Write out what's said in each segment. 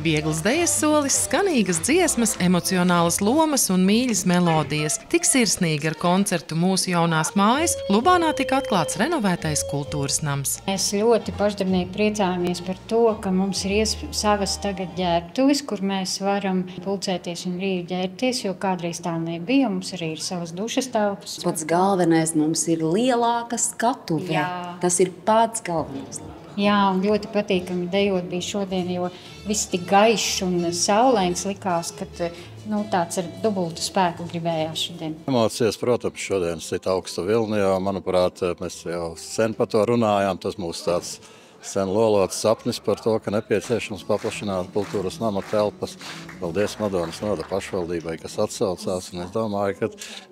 Viegls dejas solis, skanīgas dziesmas, emocionālas lomas un mīļas melodijas. Tik sirsnīgi ar koncertu mūsu jaunās mājas Lubānā tika atklāts renovētais kultūras nams. Mēs ļoti pašdarbnieki priecājamies par to, ka mums ir savas tagad ģērbtuves, kur mēs varam pulcēties un brīvi ģērbties, jo kādreiz tā nebija. Mums arī ir savas dušas telpas. Pats galvenais mums ir lielāka skatuve. Jā. Tas ir pats galvenais. Jā, un ļoti patīkami dejot bija šodien, jo viss tik gaišs un saulains likās, ka tāds ar dubultu spēku gribējās šodien. Emocijas, protams, šodien sit augsta vilni, jo, manuprāt, mēs jau sen par to runājām. Tas mūs tāds sen lolots sapnis par to, ka nepieciešams paplašināt kultūras nama telpas. Paldies Madonas novada pašvaldībai, kas atsaucās. Un es domāju, ka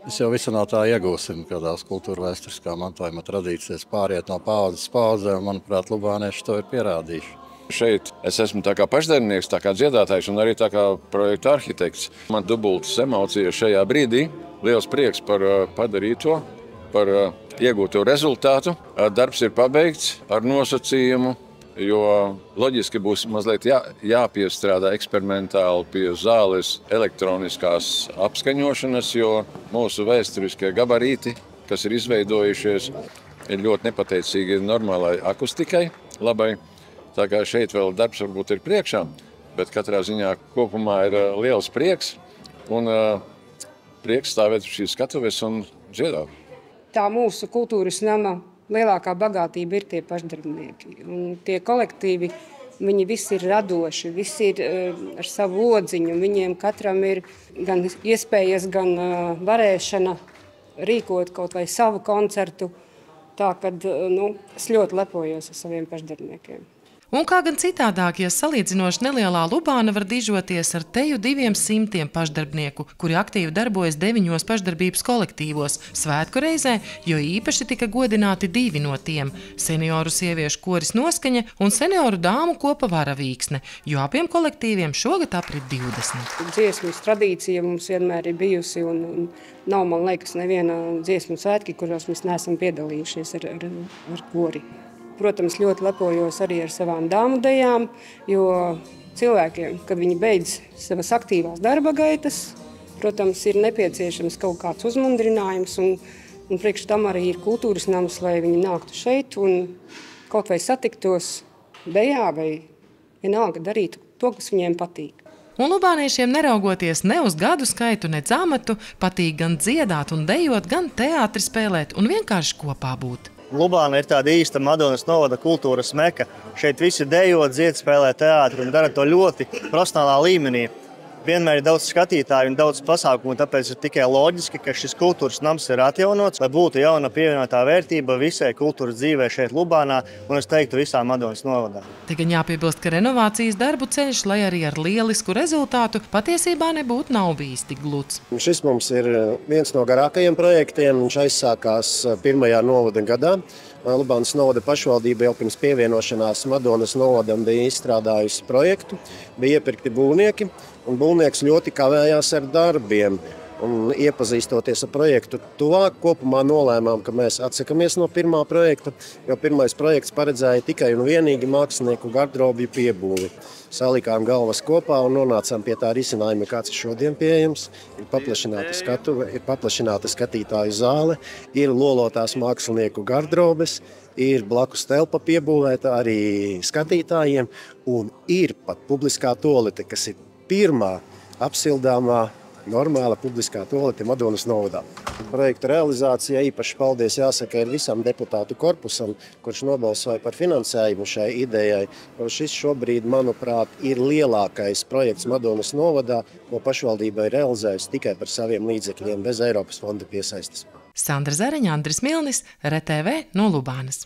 mēs jau visu no tā iegūsim, kādās kultūra vēsturiskā mantojuma tradīcijas pāriet no paudzes paudzē. Manuprāt, lubānieši to ir pierādījuši. Šeit es esmu tā kā pašdarbnieks, tā kā dziedātājs un arī tā kā projekta arhitekts. Man dubultas emocijas šajā brīdī. Liels prieks par padarīto, par iegūto rezultātu. Darbs ir pabeigts ar nosacījumu, jo loģiski būs mazliet jāpiestrādā eksperimentāli pie zāles elektroniskās apskaņošanas, jo mūsu vēsturiskie gabarīti, kas ir izveidojušies, ir ļoti nepateicīgi normālai akustikai, labai. Tā kā šeit vēl darbs varbūt ir priekšā, bet katrā ziņā kopumā ir liels prieks un prieks stāvēt uz šīs skatuves un dziedāt. Tā mūsu kultūras nama lielākā bagātība ir tie pašdarbnieki. Un tie kolektīvi, viņi visi ir radoši, visi ir ar savu odziņu. Viņiem katram ir gan iespējas, gan varēšana rīkot kaut vai savu koncertu. Tā, kad es ļoti lepojos ar saviem pašdarbniekiem. Un kā gan citādāk, ja salīdzinoši nelielā Lubāna var dižoties ar teju 200 pašdarbnieku, kuri aktīvi darbojas 9 pašdarbības kolektīvos svētku reizē, jo īpaši tika godināti 2 no tiem – senioru sieviešu koris Noskaņa un senioru dāmu kopa Varavīksne, jo abiem kolektīviem šogad aprit 20. Dziesmas tradīcija mums vienmēr ir bijusi un nav, man liekas, neviena dziesmu svētki, kuros mēs neesam piedalījušies ar kori. Protams, ļoti lepojos arī ar savām dāmu dejām, jo cilvēkiem, kad viņi beidz savas aktīvās darba gaitas, protams, ir nepieciešams kaut kāds uzmundrinājums, un priekš tam arī ir kultūras nams, lai viņi nāktu šeit un kaut vai satiktos dejā vai vienalga darītu to, kas viņiem patīk. Un lubāniešiem neraugoties ne uz gadu skaitu, ne amatu, patīk gan dziedāt un dejot, gan teātri spēlēt un vienkārši kopā būt. Lubāna ir tāda īsta Madonas novada kultūras meka. Šeit visi dejo, dzied, spēlē teātri un dara to ļoti profesionālā līmenī. Vienmēr ir daudz skatītāju un daudz pasākumu, tāpēc ir tikai loģiski, ka šis kultūras nams ir atjaunots, lai būtu jauna pievienotā vērtība visai kultūras dzīvē šeit Lubānā un es teiktu visā Madonas novadā. Te gan jāpiebilst, ka renovācijas darbu ceļš, lai arī ar lielisku rezultātu, patiesībā nebūtu nav bijis tik gluds. Šis mums ir viens no garākajiem projektiem, viņš aizsākās 1. novada gadā. Lubānas novada pašvaldība jau pirms pievienošanās Madonas novadam bija izstrādājusi projektu, bija iepirkti būvnieki, un būvnieks ļoti kavējās ar darbiem. Un iepazīstoties ar projektu tuvāk, kopumā nolēmām, ka mēs atsakamies no pirmā projekta, jo pirmais projekts paredzēja tikai un vienīgi mākslinieku gardrobju piebūvi. Salikām galvas kopā un nonācām pie tā risinājuma, kāds ir šodien pieejams. Ir paplašināta skatuve, ir paplašināta skatītāju zāle, ir lolotās mākslinieku gardrobes, ir blakus telpa piebūvēta arī skatītājiem un ir pat publiskā toalete, kas ir pirmā apsildāmā normāla publiskā toalete Madonas novadā. Projekta realizācija īpaši paldies jāsaka ir visam deputātu korpusam, kurš nobalsoja par finansējumu šai idejai. Šis šobrīd, manuprāt, ir lielākais projekts Madonas novadā, ko pašvaldība ir realizējusi tikai par saviem līdzekļiem bez Eiropas fonda piesaistes. Sandra Zareņa, Andris Milnis, RTV no Lubānas.